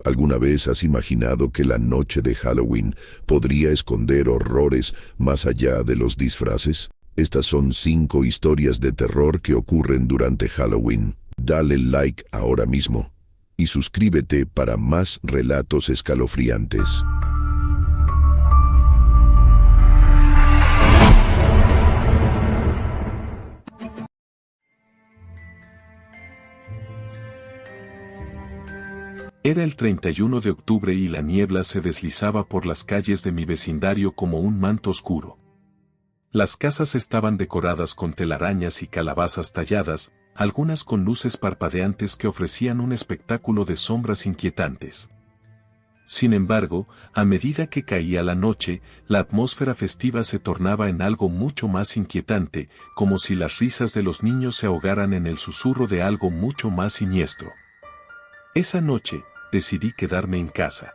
¿Alguna vez has imaginado que la noche de Halloween podría esconder horrores más allá de los disfraces? Estas son 5 historias de terror que ocurren durante Halloween. Dale like ahora mismo y suscríbete para más relatos escalofriantes. Era el 31 de octubre y la niebla se deslizaba por las calles de mi vecindario como un manto oscuro. Las casas estaban decoradas con telarañas y calabazas talladas, algunas con luces parpadeantes que ofrecían un espectáculo de sombras inquietantes. Sin embargo, a medida que caía la noche, la atmósfera festiva se tornaba en algo mucho más inquietante, como si las risas de los niños se ahogaran en el susurro de algo mucho más siniestro. Esa noche, decidí quedarme en casa.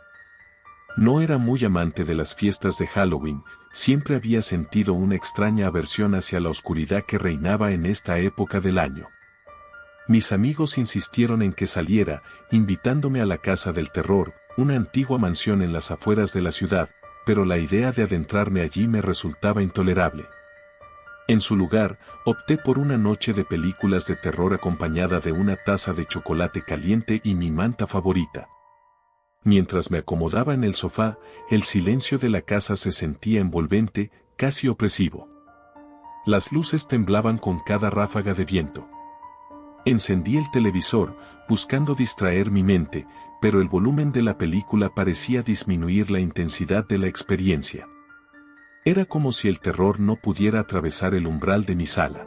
No era muy amante de las fiestas de Halloween, siempre había sentido una extraña aversión hacia la oscuridad que reinaba en esta época del año. Mis amigos insistieron en que saliera, invitándome a la Casa del Terror, una antigua mansión en las afueras de la ciudad, pero la idea de adentrarme allí me resultaba intolerable. En su lugar, opté por una noche de películas de terror acompañada de una taza de chocolate caliente y mi manta favorita. Mientras me acomodaba en el sofá, el silencio de la casa se sentía envolvente, casi opresivo. Las luces temblaban con cada ráfaga de viento. Encendí el televisor, buscando distraer mi mente, pero el volumen de la película parecía disminuir la intensidad de la experiencia. Era como si el terror no pudiera atravesar el umbral de mi sala.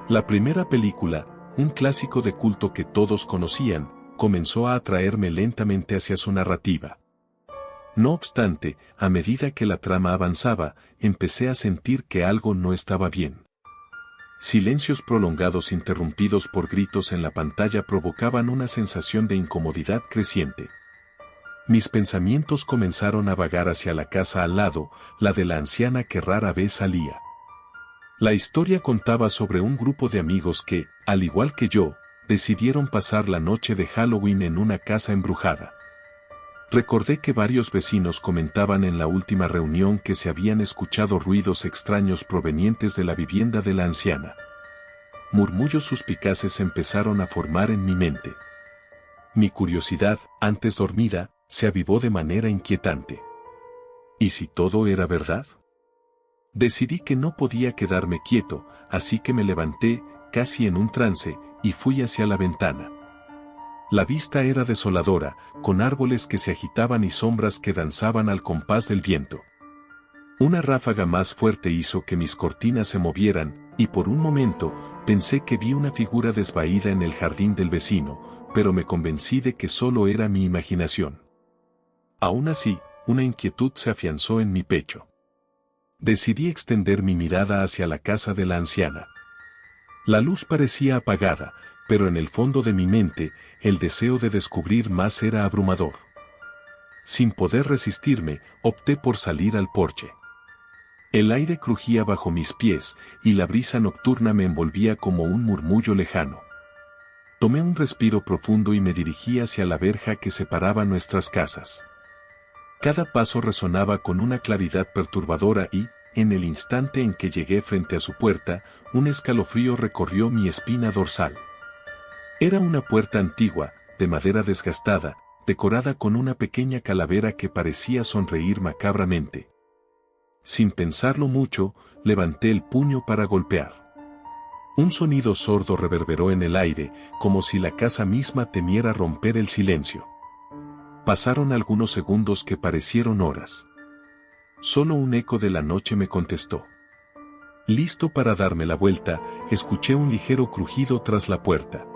La primera película, un clásico de culto que todos conocían, comenzó a atraerme lentamente hacia su narrativa. No obstante, a medida que la trama avanzaba, empecé a sentir que algo no estaba bien. Silencios prolongados interrumpidos por gritos en la pantalla provocaban una sensación de incomodidad creciente. Mis pensamientos comenzaron a vagar hacia la casa al lado, la de la anciana que rara vez salía. La historia contaba sobre un grupo de amigos que, al igual que yo, decidieron pasar la noche de Halloween en una casa embrujada. Recordé que varios vecinos comentaban en la última reunión que se habían escuchado ruidos extraños provenientes de la vivienda de la anciana. Murmullos suspicaces empezaron a formar en mi mente. Mi curiosidad, antes dormida, se avivó de manera inquietante. ¿Y si todo era verdad? Decidí que no podía quedarme quieto, así que me levanté, casi en un trance, y fui hacia la ventana. La vista era desoladora, con árboles que se agitaban y sombras que danzaban al compás del viento. Una ráfaga más fuerte hizo que mis cortinas se movieran, y por un momento, pensé que vi una figura desvaída en el jardín del vecino, pero me convencí de que solo era mi imaginación. Aún así, una inquietud se afianzó en mi pecho. Decidí extender mi mirada hacia la casa de la anciana. La luz parecía apagada, pero en el fondo de mi mente, el deseo de descubrir más era abrumador. Sin poder resistirme, opté por salir al porche. El aire crujía bajo mis pies, y la brisa nocturna me envolvía como un murmullo lejano. Tomé un respiro profundo y me dirigí hacia la verja que separaba nuestras casas. Cada paso resonaba con una claridad perturbadora y, en el instante en que llegué frente a su puerta, un escalofrío recorrió mi espina dorsal. Era una puerta antigua, de madera desgastada, decorada con una pequeña calavera que parecía sonreír macabramente. Sin pensarlo mucho, levanté el puño para golpear. Un sonido sordo reverberó en el aire, como si la casa misma temiera romper el silencio. Pasaron algunos segundos que parecieron horas. Solo un eco de la noche me contestó. Listo para darme la vuelta, escuché un ligero crujido tras la puerta.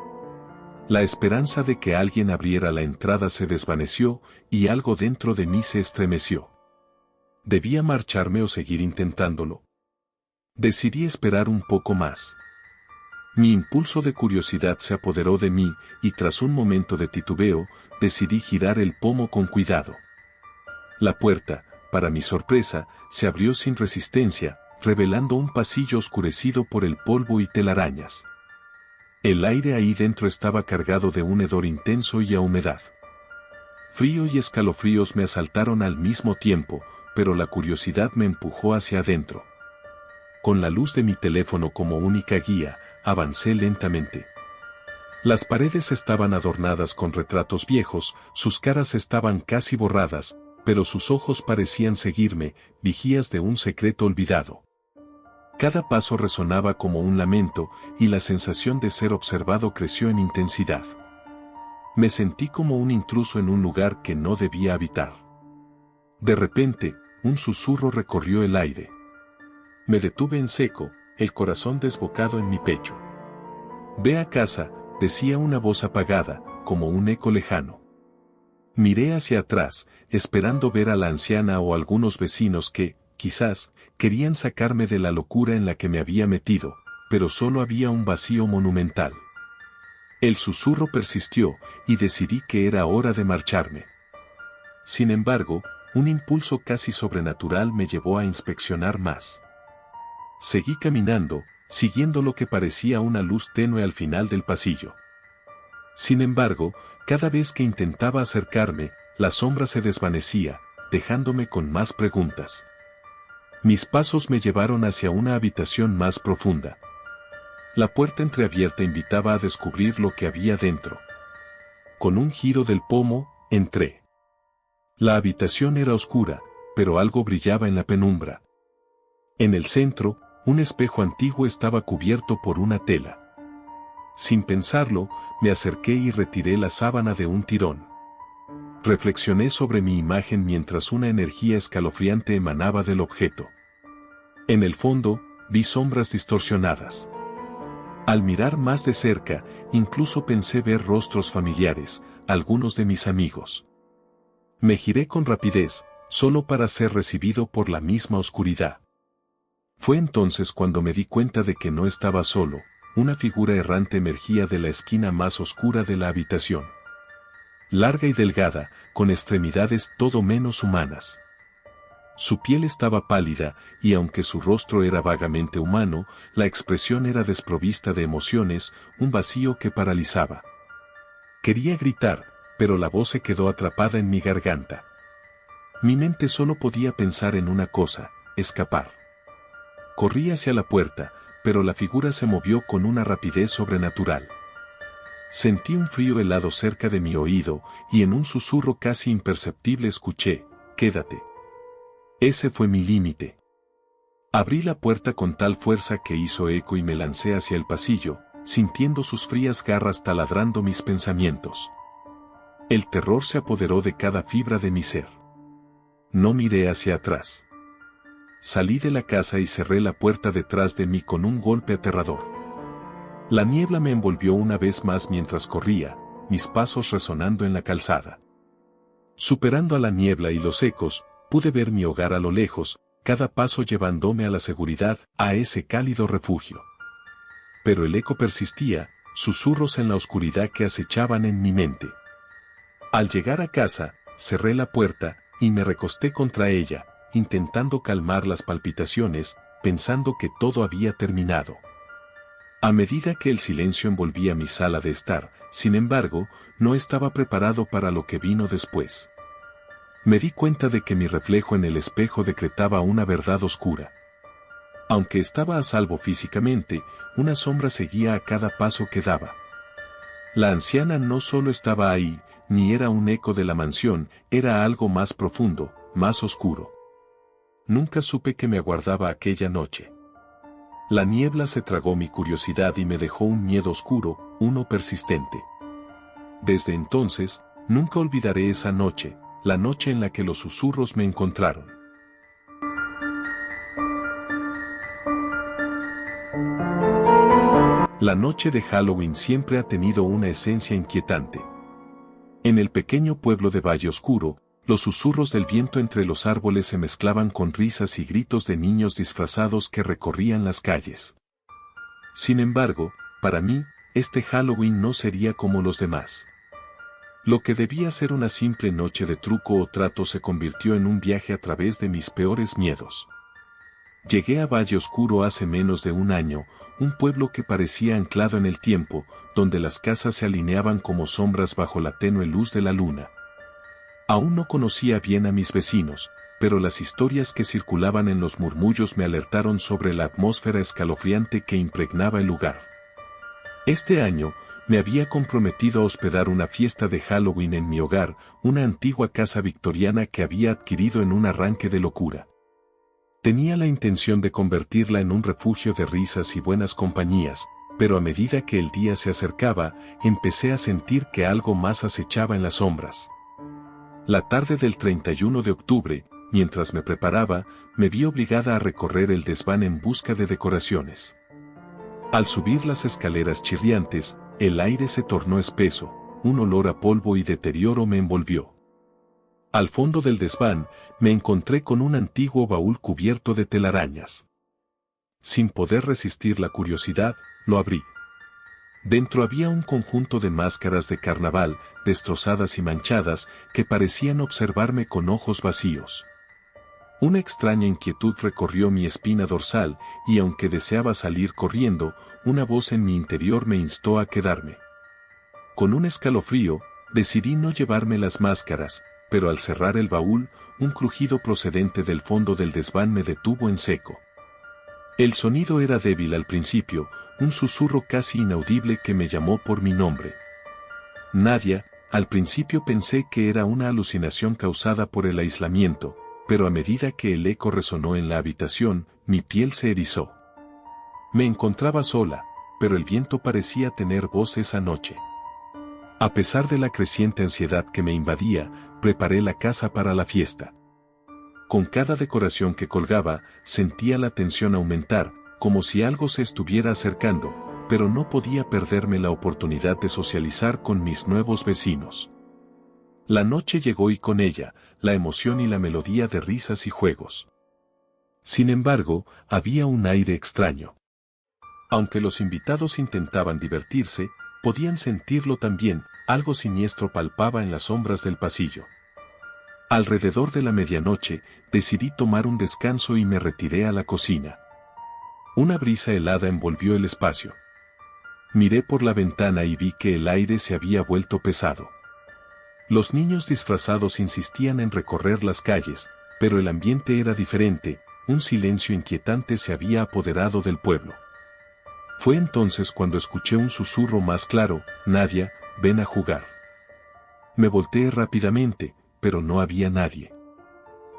La esperanza de que alguien abriera la entrada se desvaneció, y algo dentro de mí se estremeció. ¿Debía marcharme o seguir intentándolo? Decidí esperar un poco más. Mi impulso de curiosidad se apoderó de mí, y tras un momento de titubeo, decidí girar el pomo con cuidado. La puerta, para mi sorpresa, se abrió sin resistencia, revelando un pasillo oscurecido por el polvo y telarañas. El aire ahí dentro estaba cargado de un hedor intenso y a humedad. Frío y escalofríos me asaltaron al mismo tiempo, pero la curiosidad me empujó hacia adentro. Con la luz de mi teléfono como única guía, avancé lentamente. Las paredes estaban adornadas con retratos viejos, sus caras estaban casi borradas, pero sus ojos parecían seguirme, vigías de un secreto olvidado. Cada paso resonaba como un lamento, y la sensación de ser observado creció en intensidad. Me sentí como un intruso en un lugar que no debía habitar. De repente, un susurro recorrió el aire. Me detuve en seco, el corazón desbocado en mi pecho. «Ve a casa», decía una voz apagada, como un eco lejano. Miré hacia atrás, esperando ver a la anciana o algunos vecinos que, quizás, querían sacarme de la locura en la que me había metido, pero solo había un vacío monumental. El susurro persistió, y decidí que era hora de marcharme. Sin embargo, un impulso casi sobrenatural me llevó a inspeccionar más. Seguí caminando, siguiendo lo que parecía una luz tenue al final del pasillo. Sin embargo, cada vez que intentaba acercarme, la sombra se desvanecía, dejándome con más preguntas. Mis pasos me llevaron hacia una habitación más profunda. La puerta entreabierta invitaba a descubrir lo que había dentro. Con un giro del pomo, entré. La habitación era oscura, pero algo brillaba en la penumbra. En el centro, un espejo antiguo estaba cubierto por una tela. Sin pensarlo, me acerqué y retiré la sábana de un tirón. Reflexioné sobre mi imagen mientras una energía escalofriante emanaba del objeto. En el fondo, vi sombras distorsionadas. Al mirar más de cerca, incluso pensé ver rostros familiares, algunos de mis amigos. Me giré con rapidez, solo para ser recibido por la misma oscuridad. Fue entonces cuando me di cuenta de que no estaba solo, una figura errante emergía de la esquina más oscura de la habitación. Larga y delgada, con extremidades todo menos humanas. Su piel estaba pálida, y aunque su rostro era vagamente humano, la expresión era desprovista de emociones, un vacío que paralizaba. Quería gritar, pero la voz se quedó atrapada en mi garganta. Mi mente solo podía pensar en una cosa: escapar. Corrí hacia la puerta, pero la figura se movió con una rapidez sobrenatural. Sentí un frío helado cerca de mi oído, y en un susurro casi imperceptible escuché: «Quédate». Ese fue mi límite. Abrí la puerta con tal fuerza que hizo eco y me lancé hacia el pasillo, sintiendo sus frías garras taladrando mis pensamientos. El terror se apoderó de cada fibra de mi ser. No miré hacia atrás. Salí de la casa y cerré la puerta detrás de mí con un golpe aterrador. La niebla me envolvió una vez más mientras corría, mis pasos resonando en la calzada. Superando a la niebla y los ecos, pude ver mi hogar a lo lejos, cada paso llevándome a la seguridad, a ese cálido refugio. Pero el eco persistía, susurros en la oscuridad que acechaban en mi mente. Al llegar a casa, cerré la puerta, y me recosté contra ella, intentando calmar las palpitaciones, pensando que todo había terminado. A medida que el silencio envolvía mi sala de estar, sin embargo, no estaba preparado para lo que vino después. Me di cuenta de que mi reflejo en el espejo decretaba una verdad oscura. Aunque estaba a salvo físicamente, una sombra seguía a cada paso que daba. La anciana no solo estaba ahí, ni era un eco de la mansión, era algo más profundo, más oscuro. Nunca supe qué me aguardaba aquella noche. La niebla se tragó mi curiosidad y me dejó un miedo oscuro, uno persistente. Desde entonces, nunca olvidaré esa noche, la noche en la que los susurros me encontraron. La noche de Halloween siempre ha tenido una esencia inquietante. En el pequeño pueblo de Valle Oscuro, los susurros del viento entre los árboles se mezclaban con risas y gritos de niños disfrazados que recorrían las calles. Sin embargo, para mí, este Halloween no sería como los demás. Lo que debía ser una simple noche de truco o trato se convirtió en un viaje a través de mis peores miedos. Llegué a Valle Oscuro hace menos de un año, un pueblo que parecía anclado en el tiempo, donde las casas se alineaban como sombras bajo la tenue luz de la luna. Aún no conocía bien a mis vecinos, pero las historias que circulaban en los murmullos me alertaron sobre la atmósfera escalofriante que impregnaba el lugar. Este año, me había comprometido a hospedar una fiesta de Halloween en mi hogar, una antigua casa victoriana que había adquirido en un arranque de locura. Tenía la intención de convertirla en un refugio de risas y buenas compañías, pero a medida que el día se acercaba, empecé a sentir que algo más acechaba en las sombras. La tarde del 31 de octubre, mientras me preparaba, me vi obligada a recorrer el desván en busca de decoraciones. Al subir las escaleras chirriantes, el aire se tornó espeso, un olor a polvo y deterioro me envolvió. Al fondo del desván, me encontré con un antiguo baúl cubierto de telarañas. Sin poder resistir la curiosidad, lo abrí. Dentro había un conjunto de máscaras de carnaval, destrozadas y manchadas, que parecían observarme con ojos vacíos. Una extraña inquietud recorrió mi espina dorsal, y aunque deseaba salir corriendo, una voz en mi interior me instó a quedarme. Con un escalofrío, decidí no llevarme las máscaras, pero al cerrar el baúl, un crujido procedente del fondo del desván me detuvo en seco. El sonido era débil al principio, un susurro casi inaudible que me llamó por mi nombre. Nadia. Al principio pensé que era una alucinación causada por el aislamiento, pero a medida que el eco resonó en la habitación, mi piel se erizó. Me encontraba sola, pero el viento parecía tener voz esa noche. A pesar de la creciente ansiedad que me invadía, preparé la casa para la fiesta. Con cada decoración que colgaba, sentía la tensión aumentar, como si algo se estuviera acercando, pero no podía perderme la oportunidad de socializar con mis nuevos vecinos. La noche llegó y con ella, la emoción y la melodía de risas y juegos. Sin embargo, había un aire extraño. Aunque los invitados intentaban divertirse, podían sentirlo también, algo siniestro palpaba en las sombras del pasillo. Alrededor de la medianoche, decidí tomar un descanso y me retiré a la cocina. Una brisa helada envolvió el espacio. Miré por la ventana y vi que el aire se había vuelto pesado. Los niños disfrazados insistían en recorrer las calles, pero el ambiente era diferente, un silencio inquietante se había apoderado del pueblo. Fue entonces cuando escuché un susurro más claro: Nadia, ven a jugar. Me volteé rápidamente, pero no había nadie.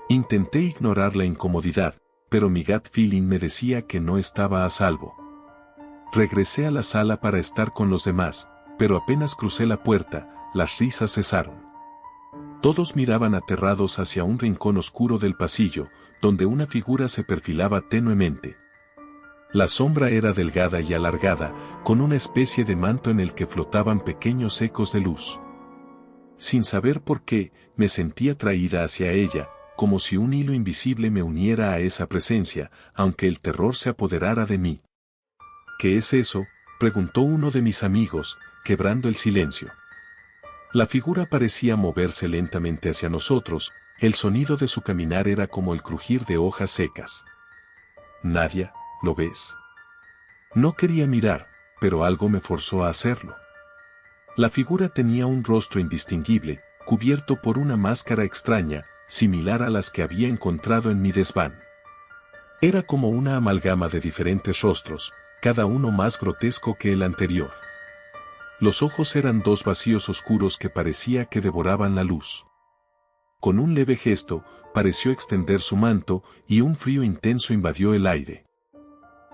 Intenté ignorar la incomodidad, pero mi gut feeling me decía que no estaba a salvo. Regresé a la sala para estar con los demás, pero apenas crucé la puerta, las risas cesaron. Todos miraban aterrados hacia un rincón oscuro del pasillo, donde una figura se perfilaba tenuemente. La sombra era delgada y alargada, con una especie de manto en el que flotaban pequeños ecos de luz. Sin saber por qué, me sentí atraída hacia ella, como si un hilo invisible me uniera a esa presencia, aunque el terror se apoderara de mí. ¿Qué es eso?, preguntó uno de mis amigos, quebrando el silencio. La figura parecía moverse lentamente hacia nosotros, el sonido de su caminar era como el crujir de hojas secas. Nadia, ¿lo ves? No quería mirar, pero algo me forzó a hacerlo. La figura tenía un rostro indistinguible, cubierto por una máscara extraña, similar a las que había encontrado en mi desván. Era como una amalgama de diferentes rostros, cada uno más grotesco que el anterior. Los ojos eran dos vacíos oscuros que parecía que devoraban la luz. Con un leve gesto, pareció extender su manto, y un frío intenso invadió el aire.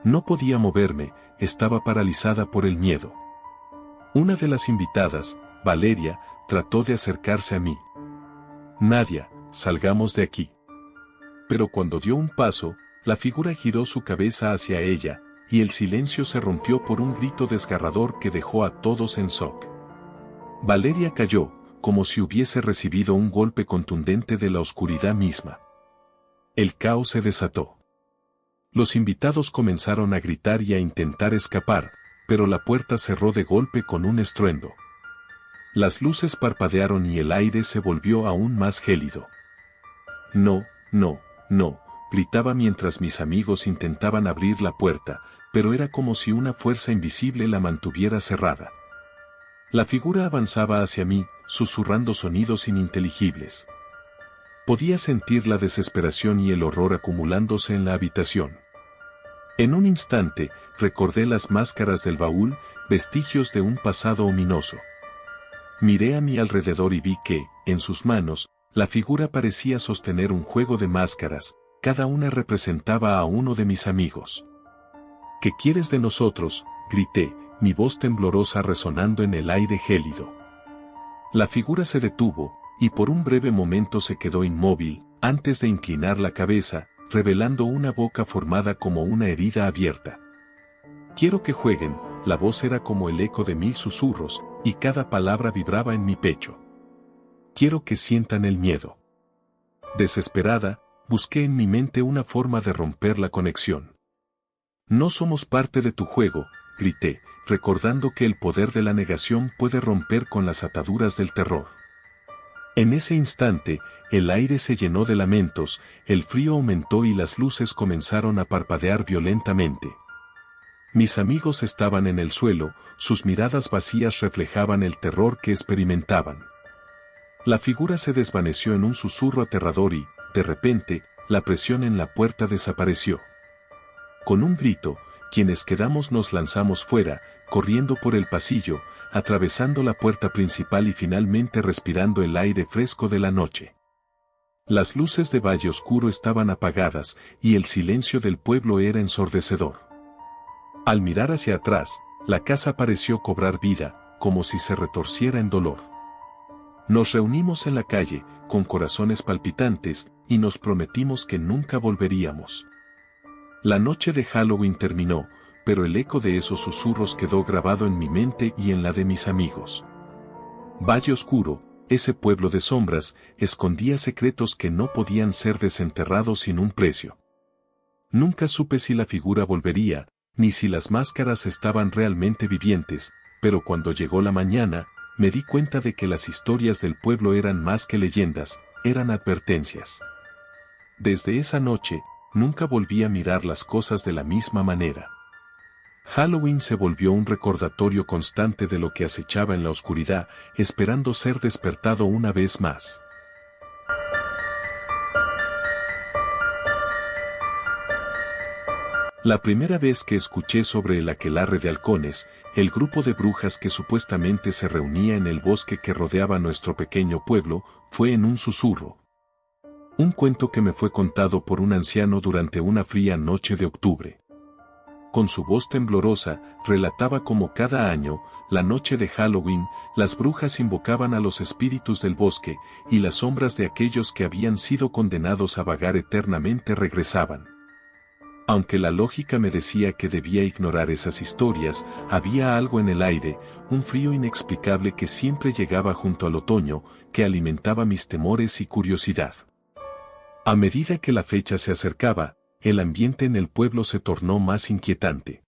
No podía moverme, estaba paralizada por el miedo. Una de las invitadas, Valeria, trató de acercarse a mí. Nadia, salgamos de aquí. Pero cuando dio un paso, la figura giró su cabeza hacia ella, y el silencio se rompió por un grito desgarrador que dejó a todos en shock. Valeria cayó, como si hubiese recibido un golpe contundente de la oscuridad misma. El caos se desató. Los invitados comenzaron a gritar y a intentar escapar, pero la puerta cerró de golpe con un estruendo. Las luces parpadearon y el aire se volvió aún más gélido. No, no, no, gritaba mientras mis amigos intentaban abrir la puerta, pero era como si una fuerza invisible la mantuviera cerrada. La figura avanzaba hacia mí, susurrando sonidos ininteligibles. Podía sentir la desesperación y el horror acumulándose en la habitación. En un instante, recordé las máscaras del baúl, vestigios de un pasado ominoso. Miré a mi alrededor y vi que, en sus manos, la figura parecía sostener un juego de máscaras, cada una representaba a uno de mis amigos. ¿Qué quieres de nosotros?, grité, mi voz temblorosa resonando en el aire gélido. La figura se detuvo, y por un breve momento se quedó inmóvil, antes de inclinar la cabeza, revelando una boca formada como una herida abierta. Quiero que jueguen, la voz era como el eco de 1000 susurros, y cada palabra vibraba en mi pecho. Quiero que sientan el miedo. Desesperada, busqué en mi mente una forma de romper la conexión. No somos parte de tu juego, grité, recordando que el poder de la negación puede romper con las ataduras del terror. En ese instante, el aire se llenó de lamentos, el frío aumentó y las luces comenzaron a parpadear violentamente. Mis amigos estaban en el suelo, sus miradas vacías reflejaban el terror que experimentaban. La figura se desvaneció en un susurro aterrador y, de repente, la presión en la puerta desapareció. Con un grito, quienes quedamos nos lanzamos fuera, corriendo por el pasillo, atravesando la puerta principal y finalmente respirando el aire fresco de la noche. Las luces de Valle Oscuro estaban apagadas y el silencio del pueblo era ensordecedor. Al mirar hacia atrás, la casa pareció cobrar vida, como si se retorciera en dolor. Nos reunimos en la calle, con corazones palpitantes, y nos prometimos que nunca volveríamos. La noche de Halloween terminó, pero el eco de esos susurros quedó grabado en mi mente y en la de mis amigos. Valle Oscuro, ese pueblo de sombras, escondía secretos que no podían ser desenterrados sin un precio. Nunca supe si la figura volvería, ni si las máscaras estaban realmente vivientes, pero cuando llegó la mañana, me di cuenta de que las historias del pueblo eran más que leyendas, eran advertencias. Desde esa noche, nunca volví a mirar las cosas de la misma manera. Halloween se volvió un recordatorio constante de lo que acechaba en la oscuridad, esperando ser despertado una vez más. La primera vez que escuché sobre el aquelarre de halcones, el grupo de brujas que supuestamente se reunía en el bosque que rodeaba nuestro pequeño pueblo, fue en un susurro. Un cuento que me fue contado por un anciano durante una fría noche de octubre. Con su voz temblorosa, relataba cómo cada año, la noche de Halloween, las brujas invocaban a los espíritus del bosque, y las sombras de aquellos que habían sido condenados a vagar eternamente regresaban. Aunque la lógica me decía que debía ignorar esas historias, había algo en el aire, un frío inexplicable que siempre llegaba junto al otoño, que alimentaba mis temores y curiosidad. A medida que la fecha se acercaba, el ambiente en el pueblo se tornó más inquietante.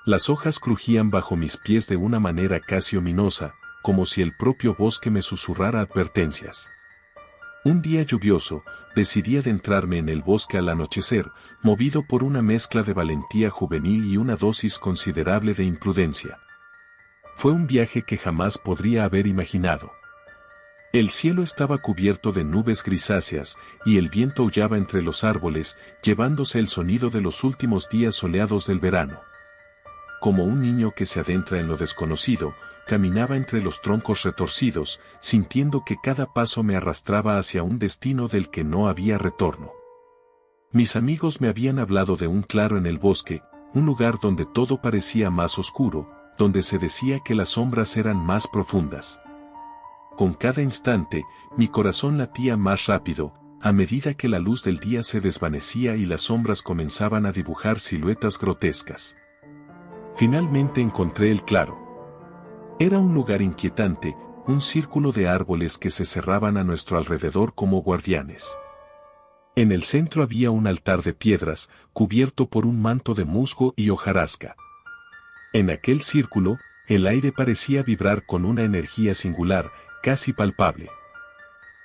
Las hojas crujían bajo mis pies de una manera casi ominosa, como si el propio bosque me susurrara advertencias. Un día lluvioso, decidí adentrarme en el bosque al anochecer, movido por una mezcla de valentía juvenil y una dosis considerable de imprudencia. Fue un viaje que jamás podría haber imaginado. El cielo estaba cubierto de nubes grisáceas, y el viento aullaba entre los árboles, llevándose el sonido de los últimos días soleados del verano. Como un niño que se adentra en lo desconocido, caminaba entre los troncos retorcidos, sintiendo que cada paso me arrastraba hacia un destino del que no había retorno. Mis amigos me habían hablado de un claro en el bosque, un lugar donde todo parecía más oscuro, donde se decía que las sombras eran más profundas. Con cada instante, mi corazón latía más rápido, a medida que la luz del día se desvanecía y las sombras comenzaban a dibujar siluetas grotescas. Finalmente encontré el claro. Era un lugar inquietante, un círculo de árboles que se cerraban a nuestro alrededor como guardianes. En el centro había un altar de piedras, cubierto por un manto de musgo y hojarasca. En aquel círculo, el aire parecía vibrar con una energía singular, casi palpable.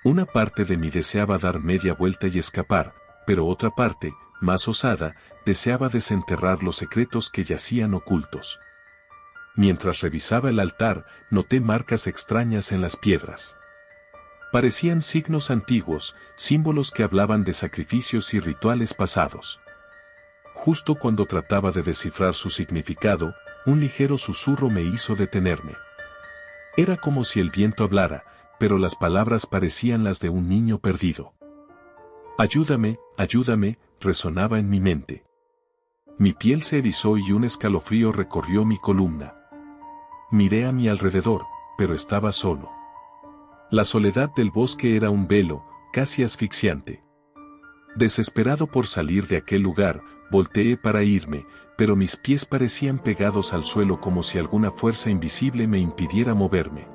Una parte de mí deseaba dar media vuelta y escapar, pero otra parte, más osada, deseaba desenterrar los secretos que yacían ocultos. Mientras revisaba el altar, noté marcas extrañas en las piedras. Parecían signos antiguos, símbolos que hablaban de sacrificios y rituales pasados. Justo cuando trataba de descifrar su significado, un ligero susurro me hizo detenerme. Era como si el viento hablara, pero las palabras parecían las de un niño perdido. Ayúdame, ayúdame, resonaba en mi mente. Mi piel se erizó y un escalofrío recorrió mi columna. Miré a mi alrededor, pero estaba solo. La soledad del bosque era un velo, casi asfixiante. Desesperado por salir de aquel lugar, volteé para irme, pero mis pies parecían pegados al suelo como si alguna fuerza invisible me impidiera moverme.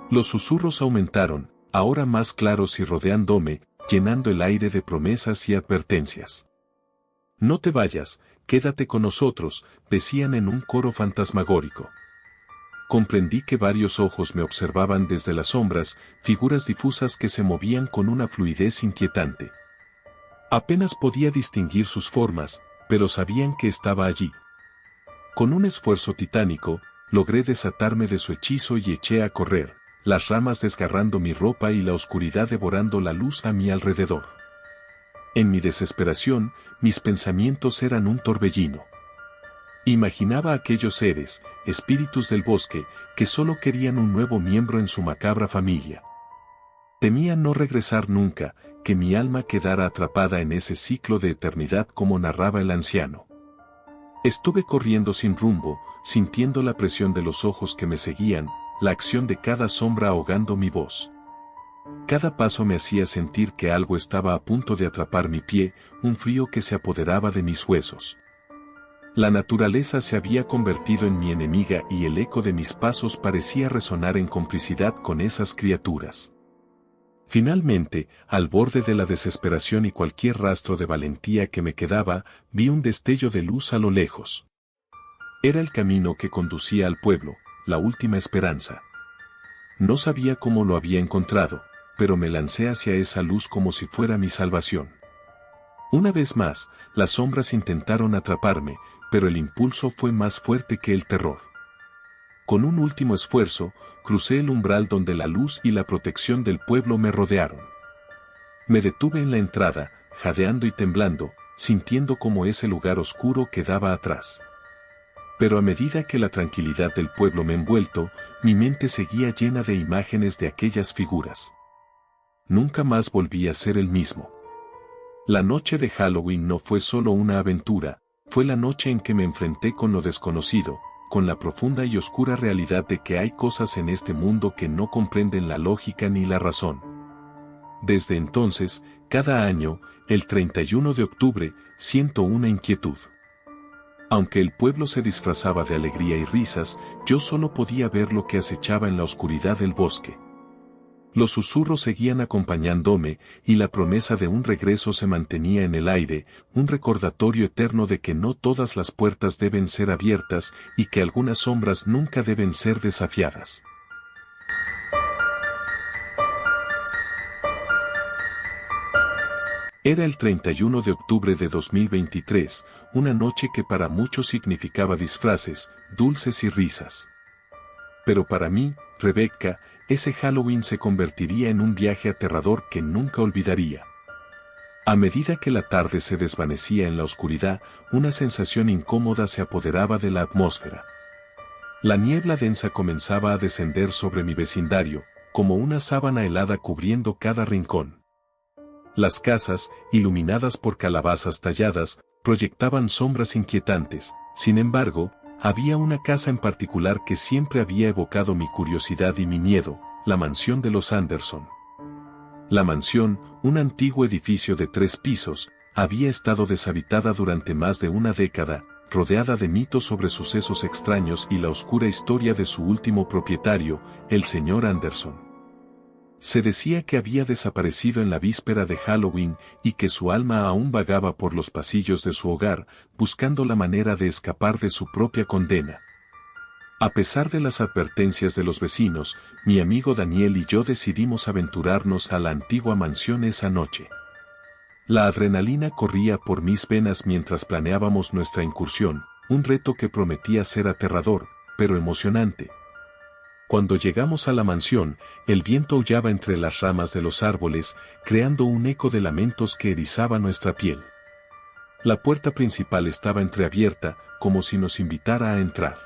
Los susurros aumentaron, ahora más claros y rodeándome, llenando el aire de promesas y advertencias. No te vayas, quédate con nosotros, decían en un coro fantasmagórico. Comprendí que varios ojos me observaban desde las sombras, figuras difusas que se movían con una fluidez inquietante. Apenas podía distinguir sus formas, pero sabían que estaba allí. Con un esfuerzo titánico, logré desatarme de su hechizo y eché a correr, las ramas desgarrando mi ropa y la oscuridad devorando la luz a mi alrededor. En mi desesperación, mis pensamientos eran un torbellino. Imaginaba a aquellos seres, espíritus del bosque, que solo querían un nuevo miembro en su macabra familia. Temía no regresar nunca, que mi alma quedara atrapada en ese ciclo de eternidad como narraba el anciano. Estuve corriendo sin rumbo, sintiendo la presión de los ojos que me seguían, la acción de cada sombra ahogando mi voz. Cada paso me hacía sentir que algo estaba a punto de atrapar mi pie, un frío que se apoderaba de mis huesos. La naturaleza se había convertido en mi enemiga y el eco de mis pasos parecía resonar en complicidad con esas criaturas. Finalmente, al borde de la desesperación y cualquier rastro de valentía que me quedaba, vi un destello de luz a lo lejos. Era el camino que conducía al pueblo, la última esperanza. No sabía cómo lo había encontrado, pero me lancé hacia esa luz como si fuera mi salvación. Una vez más, las sombras intentaron atraparme, pero el impulso fue más fuerte que el terror. Con un último esfuerzo, crucé el umbral donde la luz y la protección del pueblo me rodearon. Me detuve en la entrada, jadeando y temblando, sintiendo cómo ese lugar oscuro quedaba atrás. Pero a medida que la tranquilidad del pueblo me envuelto, mi mente seguía llena de imágenes de aquellas figuras. Nunca más volví a ser el mismo. La noche de Halloween no fue solo una aventura, fue la noche en que me enfrenté con lo desconocido, con la profunda y oscura realidad de que hay cosas en este mundo que no comprenden la lógica ni la razón. Desde entonces, cada año, el 31 de octubre, siento una inquietud. Aunque el pueblo se disfrazaba de alegría y risas, yo solo podía ver lo que acechaba en la oscuridad del bosque. Los susurros seguían acompañándome, y la promesa de un regreso se mantenía en el aire, un recordatorio eterno de que no todas las puertas deben ser abiertas y que algunas sombras nunca deben ser desafiadas. Era el 31 de octubre de 2023, una noche que para muchos significaba disfraces, dulces y risas. Pero para mí, Rebecca, ese Halloween se convertiría en un viaje aterrador que nunca olvidaría. A medida que la tarde se desvanecía en la oscuridad, una sensación incómoda se apoderaba de la atmósfera. La niebla densa comenzaba a descender sobre mi vecindario, como una sábana helada cubriendo cada rincón. Las casas, iluminadas por calabazas talladas, proyectaban sombras inquietantes. Sin embargo, había una casa en particular que siempre había evocado mi curiosidad y mi miedo, la mansión de los Anderson. La mansión, un antiguo edificio de 3 pisos, había estado deshabitada durante más de una década, rodeada de mitos sobre sucesos extraños y la oscura historia de su último propietario, el señor Anderson. Se decía que había desaparecido en la víspera de Halloween y que su alma aún vagaba por los pasillos de su hogar, buscando la manera de escapar de su propia condena. A pesar de las advertencias de los vecinos, mi amigo Daniel y yo decidimos aventurarnos a la antigua mansión esa noche. La adrenalina corría por mis venas mientras planeábamos nuestra incursión, un reto que prometía ser aterrador, pero emocionante. Cuando llegamos a la mansión, el viento aullaba entre las ramas de los árboles, creando un eco de lamentos que erizaba nuestra piel. La puerta principal estaba entreabierta, como si nos invitara a entrar.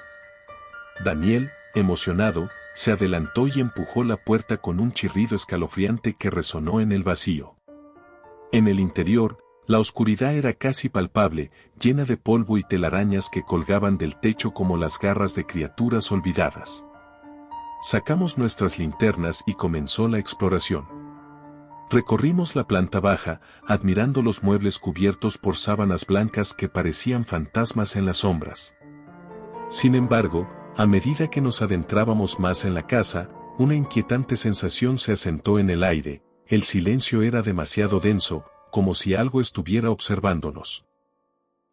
Daniel, emocionado, se adelantó y empujó la puerta con un chirrido escalofriante que resonó en el vacío. En el interior, la oscuridad era casi palpable, llena de polvo y telarañas que colgaban del techo como las garras de criaturas olvidadas. Sacamos nuestras linternas y comenzó la exploración. Recorrimos la planta baja, admirando los muebles cubiertos por sábanas blancas que parecían fantasmas en las sombras. Sin embargo, a medida que nos adentrábamos más en la casa, una inquietante sensación se asentó en el aire. El silencio era demasiado denso, como si algo estuviera observándonos.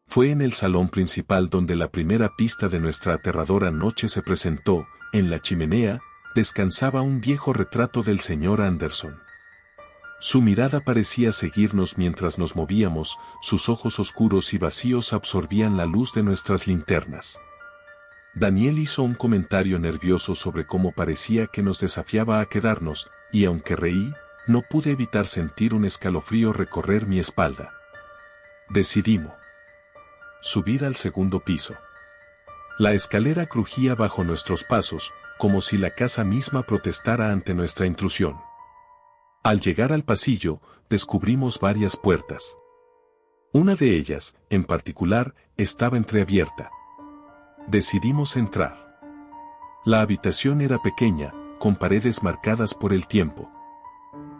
Fue en el salón principal donde la primera pista de nuestra aterradora noche se presentó. En la chimenea, descansaba un viejo retrato del señor Anderson. Su mirada parecía seguirnos mientras nos movíamos, sus ojos oscuros y vacíos absorbían la luz de nuestras linternas. Daniel hizo un comentario nervioso sobre cómo parecía que nos desafiaba a quedarnos, y aunque reí, no pude evitar sentir un escalofrío recorrer mi espalda. Decidimos subir al segundo piso. La escalera crujía bajo nuestros pasos, como si la casa misma protestara ante nuestra intrusión. Al llegar al pasillo, descubrimos varias puertas. Una de ellas, en particular, estaba entreabierta. Decidimos entrar. La habitación era pequeña, con paredes marcadas por el tiempo.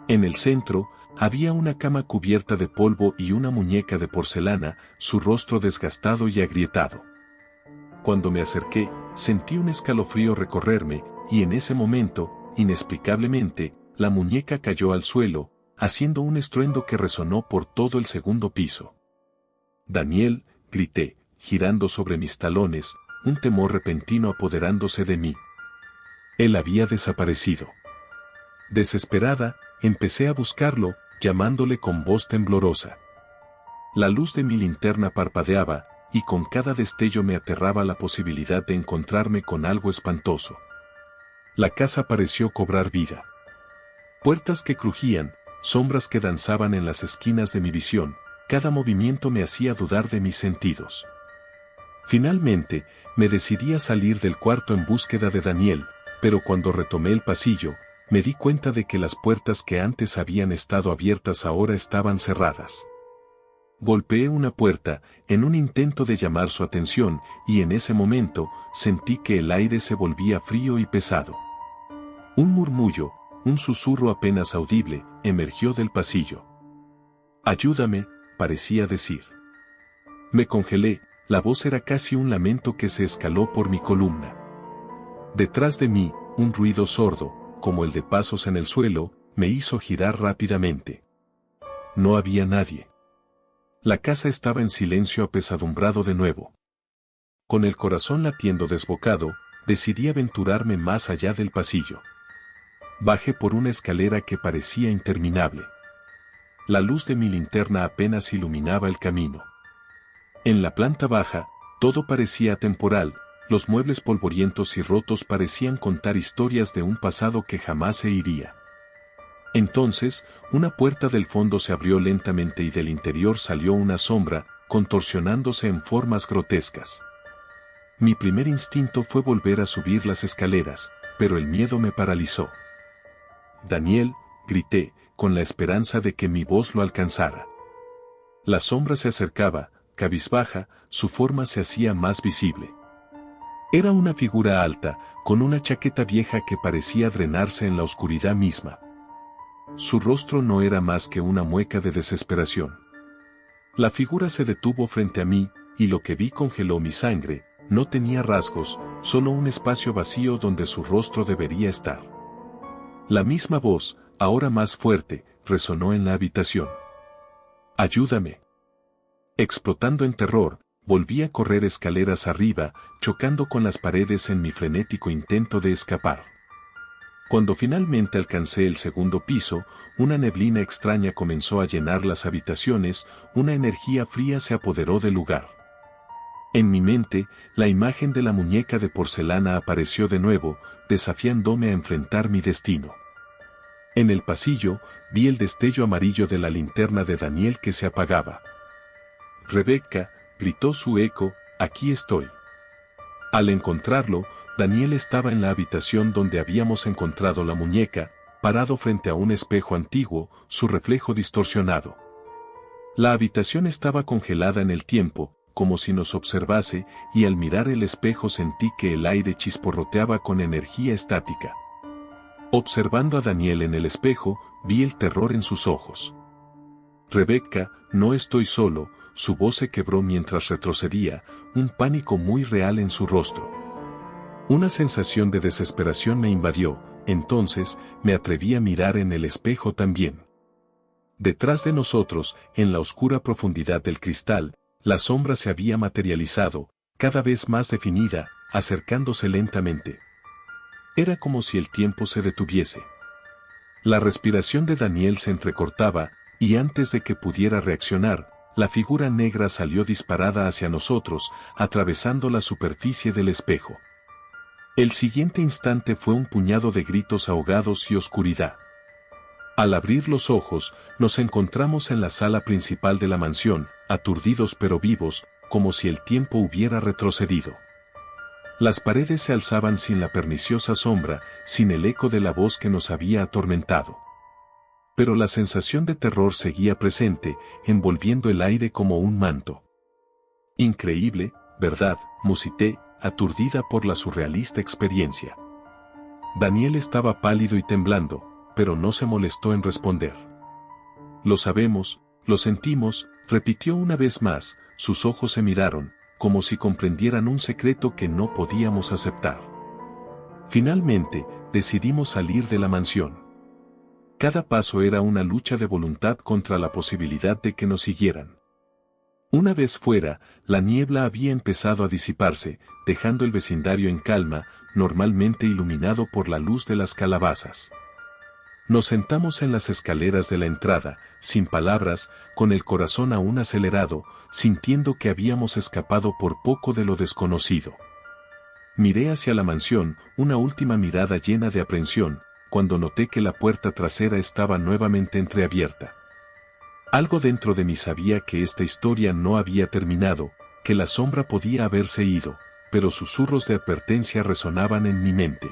En el centro, había una cama cubierta de polvo y una muñeca de porcelana, su rostro desgastado y agrietado. Cuando me acerqué, sentí un escalofrío recorrerme, y en ese momento, inexplicablemente, la muñeca cayó al suelo, haciendo un estruendo que resonó por todo el segundo piso. Daniel, grité, girando sobre mis talones, un temor repentino apoderándose de mí. Él había desaparecido. Desesperada, empecé a buscarlo, llamándole con voz temblorosa. La luz de mi linterna parpadeaba, y con cada destello me aterraba la posibilidad de encontrarme con algo espantoso. La casa pareció cobrar vida. Puertas que crujían, sombras que danzaban en las esquinas de mi visión, cada movimiento me hacía dudar de mis sentidos. Finalmente, me decidí a salir del cuarto en búsqueda de Daniel, pero cuando retomé el pasillo, me di cuenta de que las puertas que antes habían estado abiertas ahora estaban cerradas. Golpeé una puerta, en un intento de llamar su atención, y en ese momento, sentí que el aire se volvía frío y pesado. Un murmullo, un susurro apenas audible, emergió del pasillo. «Ayúdame», parecía decir. Me congelé, la voz era casi un lamento que se escaló por mi columna. Detrás de mí, un ruido sordo, como el de pasos en el suelo, me hizo girar rápidamente. No había nadie. La casa estaba en silencio apesadumbrado de nuevo. Con el corazón latiendo desbocado, decidí aventurarme más allá del pasillo. Bajé por una escalera que parecía interminable. La luz de mi linterna apenas iluminaba el camino. En la planta baja, todo parecía atemporal, los muebles polvorientos y rotos parecían contar historias de un pasado que jamás se iría. Entonces, una puerta del fondo se abrió lentamente y del interior salió una sombra, contorsionándose en formas grotescas. Mi primer instinto fue volver a subir las escaleras, pero el miedo me paralizó. «Daniel», grité, con la esperanza de que mi voz lo alcanzara. La sombra se acercaba, cabizbaja, su forma se hacía más visible. Era una figura alta, con una chaqueta vieja que parecía drenarse en la oscuridad misma. Su rostro no era más que una mueca de desesperación. La figura se detuvo frente a mí, y lo que vi congeló mi sangre. No tenía rasgos, solo un espacio vacío donde su rostro debería estar. La misma voz, ahora más fuerte, resonó en la habitación. «Ayúdame». Explotando en terror, volví a correr escaleras arriba, chocando con las paredes en mi frenético intento de escapar. Cuando finalmente alcancé el segundo piso, una neblina extraña comenzó a llenar las habitaciones, una energía fría se apoderó del lugar. En mi mente, la imagen de la muñeca de porcelana apareció de nuevo, desafiándome a enfrentar mi destino. En el pasillo, vi el destello amarillo de la linterna de Daniel que se apagaba. «Rebecca», gritó su eco, «aquí estoy». Al encontrarlo, Daniel estaba en la habitación donde habíamos encontrado la muñeca, parado frente a un espejo antiguo, su reflejo distorsionado. La habitación estaba congelada en el tiempo, como si nos observase, y al mirar el espejo sentí que el aire chisporroteaba con energía estática. Observando a Daniel en el espejo, vi el terror en sus ojos. «Rebecca, no estoy solo», su voz se quebró mientras retrocedía, un pánico muy real en su rostro. Una sensación de desesperación me invadió, entonces me atreví a mirar en el espejo también. Detrás de nosotros, en la oscura profundidad del cristal, la sombra se había materializado, cada vez más definida, acercándose lentamente. Era como si el tiempo se detuviese. La respiración de Daniel se entrecortaba, y antes de que pudiera reaccionar, la figura negra salió disparada hacia nosotros, atravesando la superficie del espejo. El siguiente instante fue un puñado de gritos ahogados y oscuridad. Al abrir los ojos, nos encontramos en la sala principal de la mansión, aturdidos pero vivos, como si el tiempo hubiera retrocedido. Las paredes se alzaban sin la perniciosa sombra, sin el eco de la voz que nos había atormentado. Pero la sensación de terror seguía presente, envolviendo el aire como un manto. «Increíble, ¿verdad?», musité, aturdida por la surrealista experiencia. Daniel estaba pálido y temblando, pero no se molestó en responder. «Lo sabemos, lo sentimos», repitió una vez más, sus ojos se miraron, como si comprendieran un secreto que no podíamos aceptar. Finalmente, decidimos salir de la mansión. Cada paso era una lucha de voluntad contra la posibilidad de que nos siguieran. Una vez fuera, la niebla había empezado a disiparse, dejando el vecindario en calma, normalmente iluminado por la luz de las calabazas. Nos sentamos en las escaleras de la entrada, sin palabras, con el corazón aún acelerado, sintiendo que habíamos escapado por poco de lo desconocido. Miré hacia la mansión, una última mirada llena de aprensión, cuando noté que la puerta trasera estaba nuevamente entreabierta. Algo dentro de mí sabía que esta historia no había terminado, que la sombra podía haberse ido, pero susurros de advertencia resonaban en mi mente.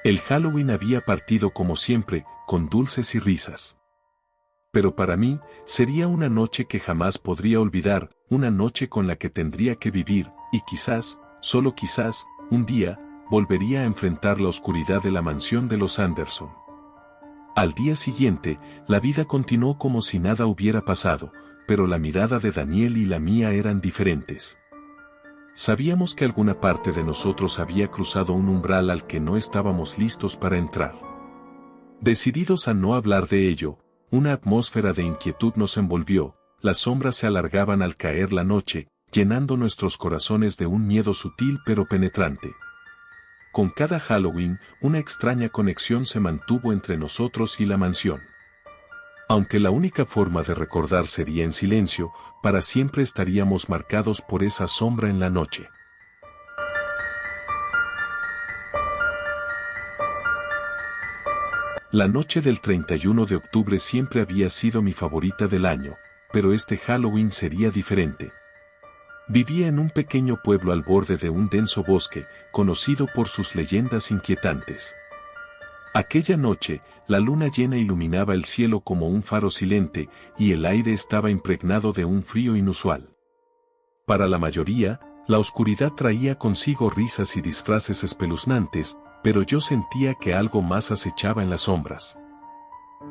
El Halloween había partido como siempre, con dulces y risas. Pero para mí, sería una noche que jamás podría olvidar, una noche con la que tendría que vivir, y quizás, solo quizás, un día, volvería a enfrentar la oscuridad de la mansión de los Anderson. Al día siguiente, la vida continuó como si nada hubiera pasado, pero la mirada de Daniel y la mía eran diferentes. Sabíamos que alguna parte de nosotros había cruzado un umbral al que no estábamos listos para entrar. Decididos a no hablar de ello, una atmósfera de inquietud nos envolvió, las sombras se alargaban al caer la noche, llenando nuestros corazones de un miedo sutil pero penetrante. Con cada Halloween, una extraña conexión se mantuvo entre nosotros y la mansión. Aunque la única forma de recordar sería en silencio, para siempre estaríamos marcados por esa sombra en la noche. La noche del 31 de octubre siempre había sido mi favorita del año, pero este Halloween sería diferente. Vivía en un pequeño pueblo al borde de un denso bosque, conocido por sus leyendas inquietantes. Aquella noche, la luna llena iluminaba el cielo como un faro silente, y el aire estaba impregnado de un frío inusual. Para la mayoría, la oscuridad traía consigo risas y disfraces espeluznantes, pero yo sentía que algo más acechaba en las sombras.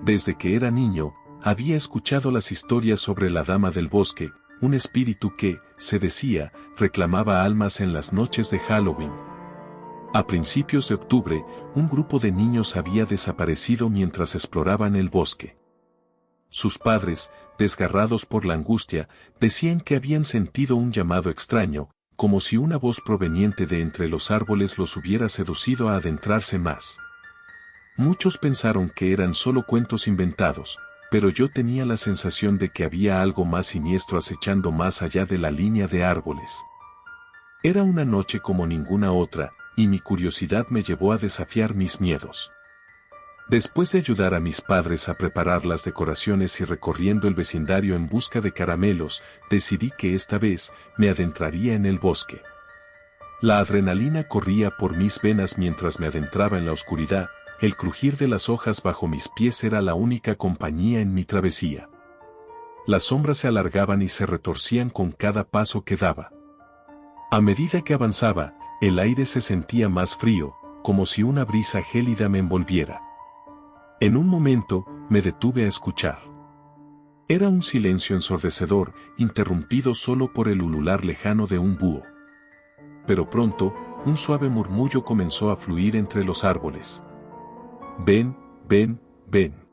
Desde que era niño, había escuchado las historias sobre la Dama del Bosque, un espíritu que, se decía, reclamaba almas en las noches de Halloween. A principios de octubre, un grupo de niños había desaparecido mientras exploraban el bosque. Sus padres, desgarrados por la angustia, decían que habían sentido un llamado extraño, como si una voz proveniente de entre los árboles los hubiera seducido a adentrarse más. Muchos pensaron que eran solo cuentos inventados, pero yo tenía la sensación de que había algo más siniestro acechando más allá de la línea de árboles. Era una noche como ninguna otra, y mi curiosidad me llevó a desafiar mis miedos. Después de ayudar a mis padres a preparar las decoraciones y recorriendo el vecindario en busca de caramelos, decidí que esta vez me adentraría en el bosque. La adrenalina corría por mis venas mientras me adentraba en la oscuridad, el crujir de las hojas bajo mis pies era la única compañía en mi travesía. Las sombras se alargaban y se retorcían con cada paso que daba. A medida que avanzaba, el aire se sentía más frío, como si una brisa gélida me envolviera. En un momento, me detuve a escuchar. Era un silencio ensordecedor, interrumpido solo por el ulular lejano de un búho. Pero pronto, un suave murmullo comenzó a fluir entre los árboles. Ven, ven, ven.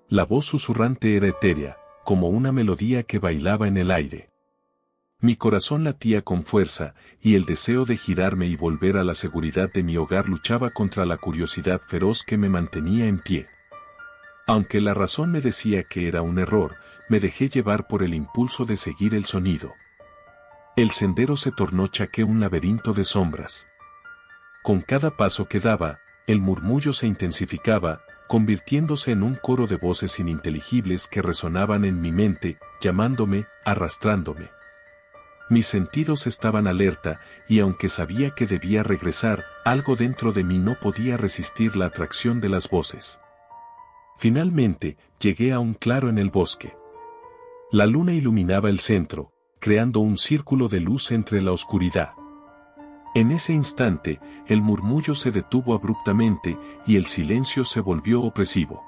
La voz susurrante era etérea, como una melodía que bailaba en el aire. Mi corazón latía con fuerza, y el deseo de girarme y volver a la seguridad de mi hogar luchaba contra la curiosidad feroz que me mantenía en pie. Aunque la razón me decía que era un error, me dejé llevar por el impulso de seguir el sonido. El sendero se tornó un laberinto de sombras. Con cada paso que daba, el murmullo se intensificaba, convirtiéndose en un coro de voces ininteligibles que resonaban en mi mente, llamándome, arrastrándome. Mis sentidos estaban alerta, y aunque sabía que debía regresar, algo dentro de mí no podía resistir la atracción de las voces. Finalmente, llegué a un claro en el bosque. La luna iluminaba el centro, creando un círculo de luz entre la oscuridad. En ese instante, el murmullo se detuvo abruptamente, y el silencio se volvió opresivo.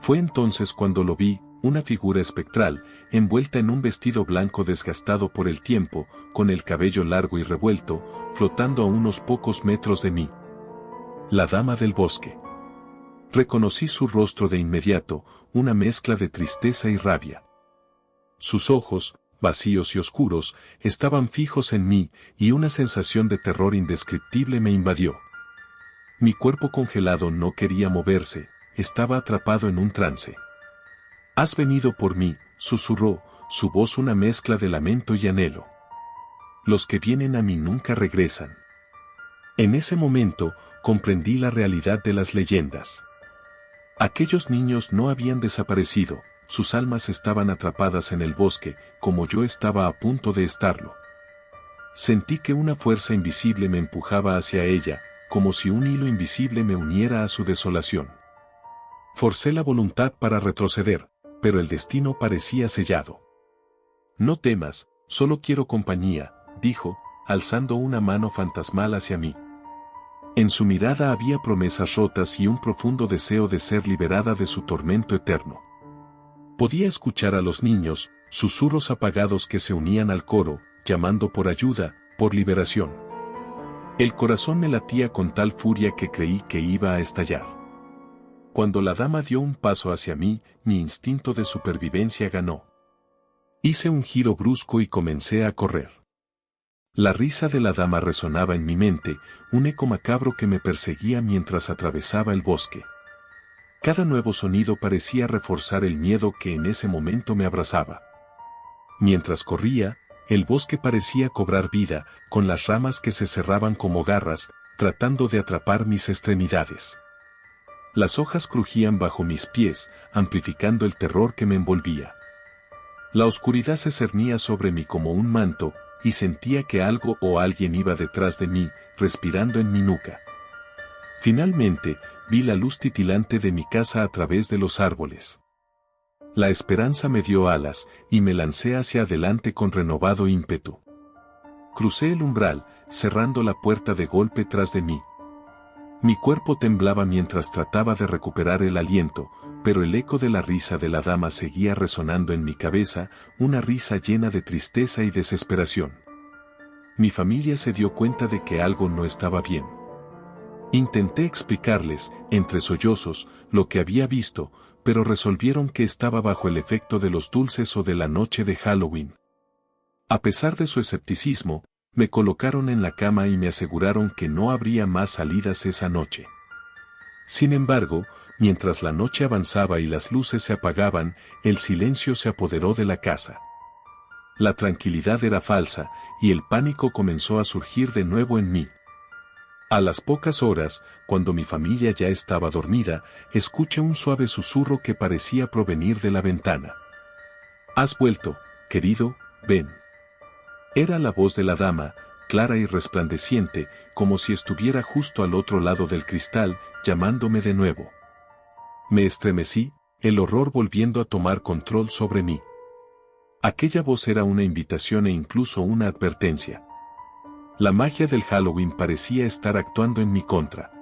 Fue entonces cuando lo vi, una figura espectral, envuelta en un vestido blanco desgastado por el tiempo, con el cabello largo y revuelto, flotando a unos pocos metros de mí. La dama del bosque. Reconocí su rostro de inmediato, una mezcla de tristeza y rabia. Sus ojos, vacíos y oscuros, estaban fijos en mí, y una sensación de terror indescriptible me invadió. Mi cuerpo congelado no quería moverse, estaba atrapado en un trance. «Has venido por mí», susurró, su voz una mezcla de lamento y anhelo. «Los que vienen a mí nunca regresan». En ese momento, comprendí la realidad de las leyendas. Aquellos niños no habían desaparecido, sus almas estaban atrapadas en el bosque, como yo estaba a punto de estarlo. Sentí que una fuerza invisible me empujaba hacia ella, como si un hilo invisible me uniera a su desolación. Forcé la voluntad para retroceder, pero el destino parecía sellado. «No temas, solo quiero compañía», dijo, alzando una mano fantasmal hacia mí. En su mirada había promesas rotas y un profundo deseo de ser liberada de su tormento eterno. Podía escuchar a los niños, susurros apagados que se unían al coro, llamando por ayuda, por liberación. El corazón me latía con tal furia que creí que iba a estallar. Cuando la dama dio un paso hacia mí, mi instinto de supervivencia ganó. Hice un giro brusco y comencé a correr. La risa de la dama resonaba en mi mente, un eco macabro que me perseguía mientras atravesaba el bosque. Cada nuevo sonido parecía reforzar el miedo que en ese momento me abrazaba. Mientras corría, el bosque parecía cobrar vida, con las ramas que se cerraban como garras, tratando de atrapar mis extremidades. Las hojas crujían bajo mis pies, amplificando el terror que me envolvía. La oscuridad se cernía sobre mí como un manto, y sentía que algo o alguien iba detrás de mí, respirando en mi nuca. Finalmente, vi la luz titilante de mi casa a través de los árboles. La esperanza me dio alas, y me lancé hacia adelante con renovado ímpetu. Crucé el umbral, cerrando la puerta de golpe tras de mí. Mi cuerpo temblaba mientras trataba de recuperar el aliento, pero el eco de la risa de la dama seguía resonando en mi cabeza, una risa llena de tristeza y desesperación. Mi familia se dio cuenta de que algo no estaba bien. Intenté explicarles, entre sollozos, lo que había visto, pero resolvieron que estaba bajo el efecto de los dulces o de la noche de Halloween. A pesar de su escepticismo, me colocaron en la cama y me aseguraron que no habría más salidas esa noche. Sin embargo, mientras la noche avanzaba y las luces se apagaban, el silencio se apoderó de la casa. La tranquilidad era falsa, y el pánico comenzó a surgir de nuevo en mí. A las pocas horas, cuando mi familia ya estaba dormida, escuché un suave susurro que parecía provenir de la ventana. «Has vuelto, querido, ven». Era la voz de la dama, clara y resplandeciente, como si estuviera justo al otro lado del cristal, llamándome de nuevo. Me estremecí, el horror volviendo a tomar control sobre mí. Aquella voz era una invitación e incluso una advertencia. La magia del Halloween parecía estar actuando en mi contra.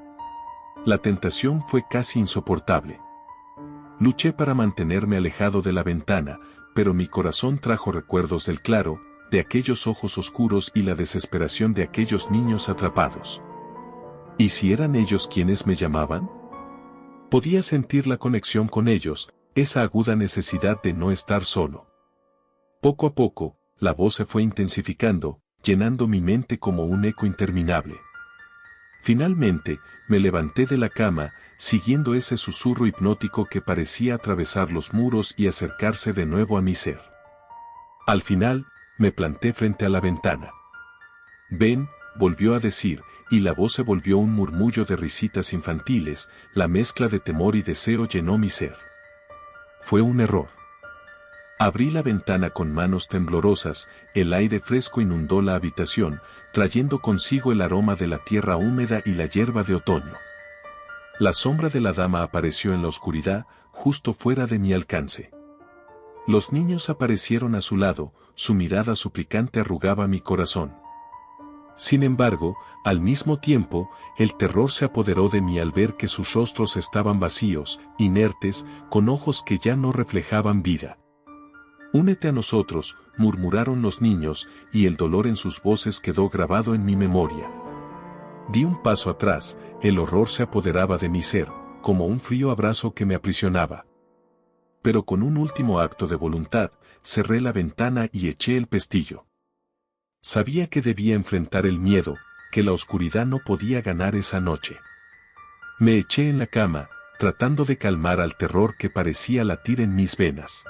La tentación fue casi insoportable. Luché para mantenerme alejado de la ventana, pero mi corazón trajo recuerdos del claro, de aquellos ojos oscuros y la desesperación de aquellos niños atrapados. ¿Y si eran ellos quienes me llamaban? Podía sentir la conexión con ellos, esa aguda necesidad de no estar solo. Poco a poco, la voz se fue intensificando, llenando mi mente como un eco interminable. Finalmente, me levanté de la cama, siguiendo ese susurro hipnótico que parecía atravesar los muros y acercarse de nuevo a mi ser. Al final, me planté frente a la ventana. «Ven», volvió a decir, y la voz se volvió un murmullo de risitas infantiles, la mezcla de temor y deseo llenó mi ser. Fue un error. Abrí la ventana con manos temblorosas, el aire fresco inundó la habitación, trayendo consigo el aroma de la tierra húmeda y la hierba de otoño. La sombra de la dama apareció en la oscuridad, justo fuera de mi alcance. Los niños aparecieron a su lado, su mirada suplicante arrugaba mi corazón. Sin embargo, al mismo tiempo, el terror se apoderó de mí al ver que sus rostros estaban vacíos, inertes, con ojos que ya no reflejaban vida. «Únete a nosotros», murmuraron los niños, y el dolor en sus voces quedó grabado en mi memoria. Di un paso atrás, el horror se apoderaba de mi ser, como un frío abrazo que me aprisionaba. Pero con un último acto de voluntad, cerré la ventana y eché el pestillo. Sabía que debía enfrentar el miedo, que la oscuridad no podía ganar esa noche. Me eché en la cama, tratando de calmar al terror que parecía latir en mis venas.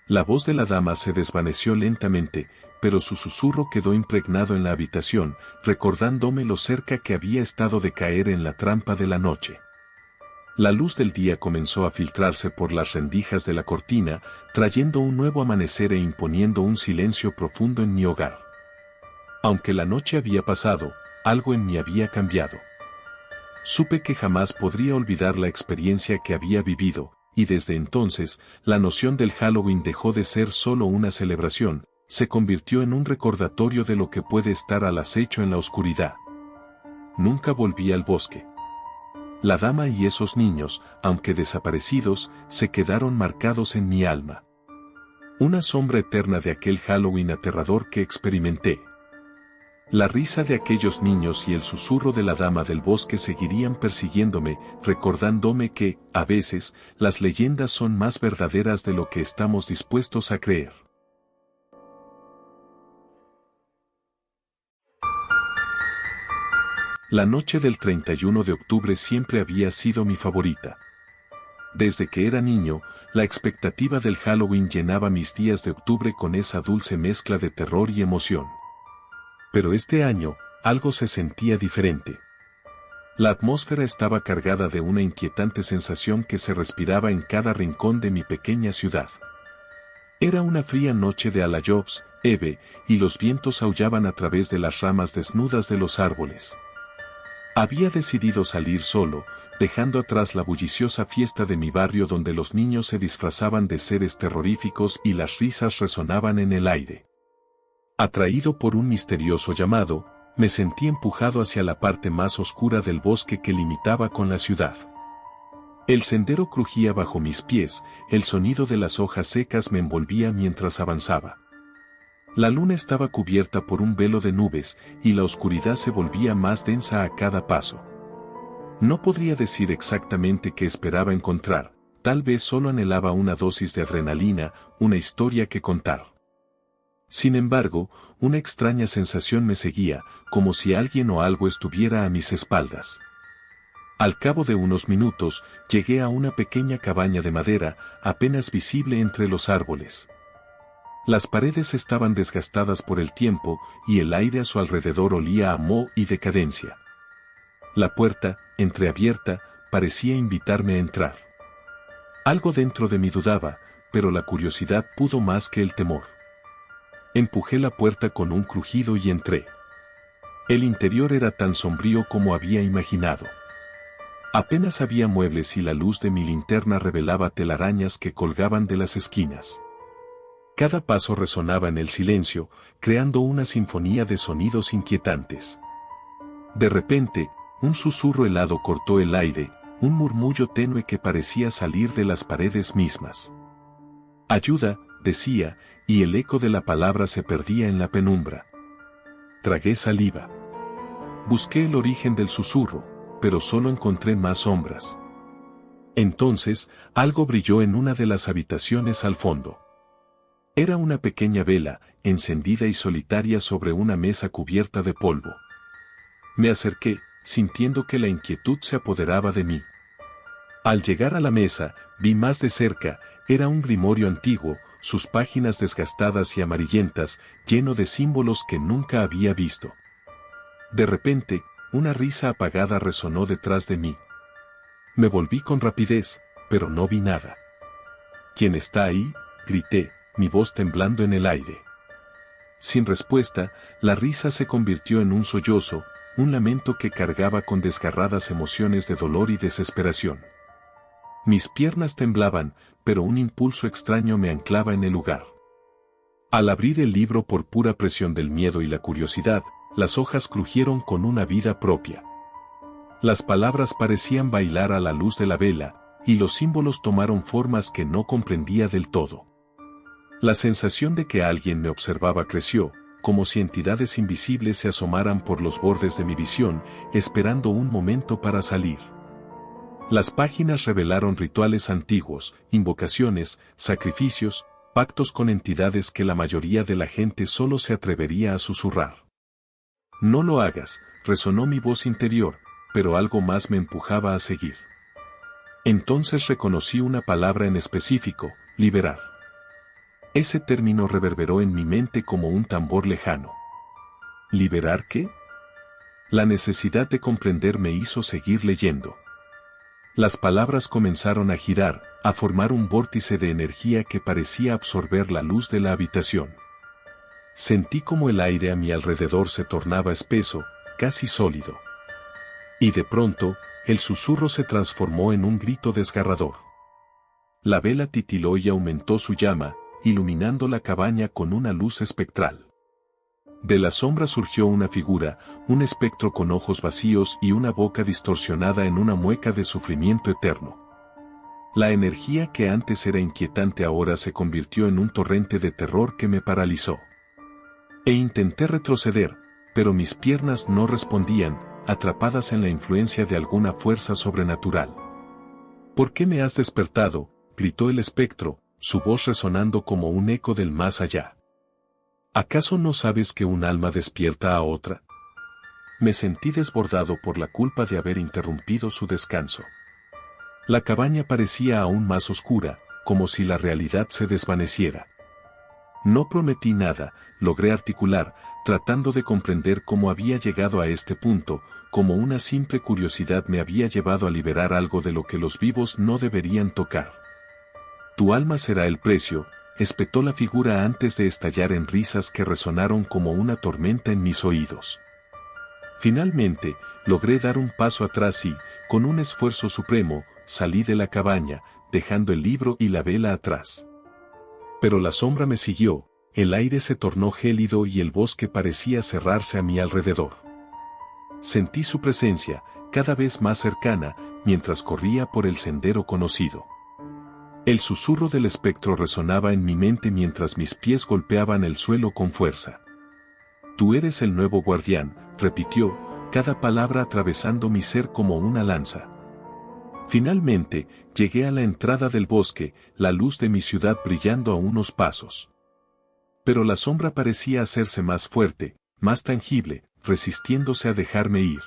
La voz de la dama se desvaneció lentamente, pero su susurro quedó impregnado en la habitación, recordándome lo cerca que había estado de caer en la trampa de la noche. La luz del día comenzó a filtrarse por las rendijas de la cortina, trayendo un nuevo amanecer e imponiendo un silencio profundo en mi hogar. Aunque la noche había pasado, algo en mí había cambiado. Supe que jamás podría olvidar la experiencia que había vivido, y desde entonces, la noción del Halloween dejó de ser solo una celebración, se convirtió en un recordatorio de lo que puede estar al acecho en la oscuridad. Nunca volví al bosque. La dama y esos niños, aunque desaparecidos, se quedaron marcados en mi alma. Una sombra eterna de aquel Halloween aterrador que experimenté. La risa de aquellos niños y el susurro de la dama del bosque seguirían persiguiéndome, recordándome que, a veces, las leyendas son más verdaderas de lo que estamos dispuestos a creer. La noche del 31 de octubre siempre había sido mi favorita. Desde que era niño, la expectativa del Halloween llenaba mis días de octubre con esa dulce mezcla de terror y emoción. Pero este año, algo se sentía diferente. La atmósfera estaba cargada de una inquietante sensación que se respiraba en cada rincón de mi pequeña ciudad. Era una fría noche de Alayobs, Eve, y los vientos aullaban a través de las ramas desnudas de los árboles. Había decidido salir solo, dejando atrás la bulliciosa fiesta de mi barrio donde los niños se disfrazaban de seres terroríficos y las risas resonaban en el aire. Atraído por un misterioso llamado, me sentí empujado hacia la parte más oscura del bosque que limitaba con la ciudad. El sendero crujía bajo mis pies, el sonido de las hojas secas me envolvía mientras avanzaba. La luna estaba cubierta por un velo de nubes, y la oscuridad se volvía más densa a cada paso. No podría decir exactamente qué esperaba encontrar, tal vez solo anhelaba una dosis de adrenalina, una historia que contar. Sin embargo, una extraña sensación me seguía, como si alguien o algo estuviera a mis espaldas. Al cabo de unos minutos, llegué a una pequeña cabaña de madera, apenas visible entre los árboles. Las paredes estaban desgastadas por el tiempo y el aire a su alrededor olía a moho y decadencia. La puerta, entreabierta, parecía invitarme a entrar. Algo dentro de mí dudaba, pero la curiosidad pudo más que el temor. Empujé la puerta con un crujido y entré. El interior era tan sombrío como había imaginado. Apenas había muebles y la luz de mi linterna revelaba telarañas que colgaban de las esquinas. Cada paso resonaba en el silencio, creando una sinfonía de sonidos inquietantes. De repente, un susurro helado cortó el aire, un murmullo tenue que parecía salir de las paredes mismas. «Ayuda», decía, y el eco de la palabra se perdía en la penumbra. Tragué saliva. Busqué el origen del susurro, pero solo encontré más sombras. Entonces, algo brilló en una de las habitaciones al fondo. Era una pequeña vela, encendida y solitaria sobre una mesa cubierta de polvo. Me acerqué, sintiendo que la inquietud se apoderaba de mí. Al llegar a la mesa, vi más de cerca, era un grimorio antiguo, sus páginas desgastadas y amarillentas, lleno de símbolos que nunca había visto. De repente, una risa apagada resonó detrás de mí. Me volví con rapidez, pero no vi nada. «¿Quién está ahí?», grité, mi voz temblando en el aire. Sin respuesta, la risa se convirtió en un sollozo, un lamento que cargaba con desgarradas emociones de dolor y desesperación. Mis piernas temblaban, pero un impulso extraño me anclaba en el lugar. Al abrir el libro por pura presión del miedo y la curiosidad, las hojas crujieron con una vida propia. Las palabras parecían bailar a la luz de la vela, y los símbolos tomaron formas que no comprendía del todo. La sensación de que alguien me observaba creció, como si entidades invisibles se asomaran por los bordes de mi visión, esperando un momento para salir. Las páginas revelaron rituales antiguos, invocaciones, sacrificios, pactos con entidades que la mayoría de la gente solo se atrevería a susurrar. «No lo hagas», resonó mi voz interior, pero algo más me empujaba a seguir. Entonces reconocí una palabra en específico: liberar. Ese término reverberó en mi mente como un tambor lejano. ¿Liberar qué? La necesidad de comprender me hizo seguir leyendo. Las palabras comenzaron a girar, a formar un vórtice de energía que parecía absorber la luz de la habitación. Sentí como el aire a mi alrededor se tornaba espeso, casi sólido. Y de pronto, el susurro se transformó en un grito desgarrador. La vela titiló y aumentó su llama, iluminando la cabaña con una luz espectral. De la sombra surgió una figura, un espectro con ojos vacíos y una boca distorsionada en una mueca de sufrimiento eterno. La energía que antes era inquietante ahora se convirtió en un torrente de terror que me paralizó. Intenté retroceder, pero mis piernas no respondían, atrapadas en la influencia de alguna fuerza sobrenatural. «¿Por qué me has despertado?», gritó el espectro, su voz resonando como un eco del más allá. ¿Acaso no sabes que un alma despierta a otra? Me sentí desbordado por la culpa de haber interrumpido su descanso. La cabaña parecía aún más oscura, como si la realidad se desvaneciera. No prometí nada, logré articular, tratando de comprender cómo había llegado a este punto, como una simple curiosidad me había llevado a liberar algo de lo que los vivos no deberían tocar. «Tu alma será el precio», espetó la figura antes de estallar en risas que resonaron como una tormenta en mis oídos. Finalmente, logré dar un paso atrás y, con un esfuerzo supremo, salí de la cabaña, dejando el libro y la vela atrás. Pero la sombra me siguió, el aire se tornó gélido y el bosque parecía cerrarse a mi alrededor. Sentí su presencia, cada vez más cercana, mientras corría por el sendero conocido. El susurro del espectro resonaba en mi mente mientras mis pies golpeaban el suelo con fuerza. «Tú eres el nuevo guardián», repitió, cada palabra atravesando mi ser como una lanza. Finalmente, llegué a la entrada del bosque, la luz de mi ciudad brillando a unos pasos. Pero la sombra parecía hacerse más fuerte, más tangible, resistiéndose a dejarme ir.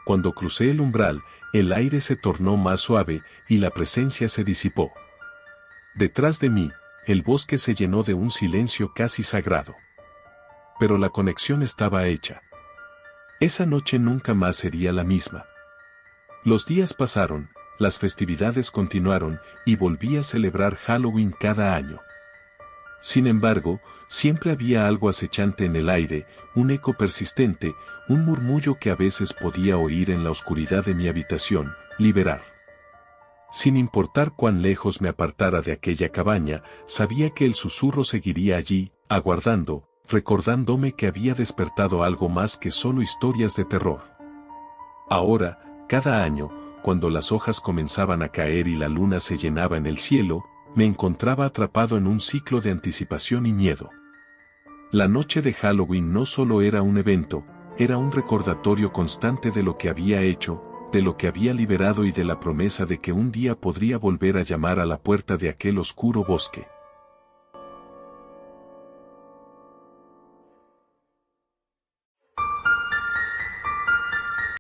Cuando crucé el umbral, el aire se tornó más suave y la presencia se disipó. Detrás de mí, el bosque se llenó de un silencio casi sagrado. Pero la conexión estaba hecha. Esa noche nunca más sería la misma. Los días pasaron, las festividades continuaron y volví a celebrar Halloween cada año. Sin embargo, siempre había algo acechante en el aire, un eco persistente, un murmullo que a veces podía oír en la oscuridad de mi habitación, liberar. Sin importar cuán lejos me apartara de aquella cabaña, sabía que el susurro seguiría allí, aguardando, recordándome que había despertado algo más que solo historias de terror. Ahora, cada año, cuando las hojas comenzaban a caer y la luna se llenaba en el cielo, me encontraba atrapado en un ciclo de anticipación y miedo. La noche de Halloween no solo era un evento, era un recordatorio constante de lo que había hecho, de lo que había liberado y de la promesa de que un día podría volver a llamar a la puerta de aquel oscuro bosque.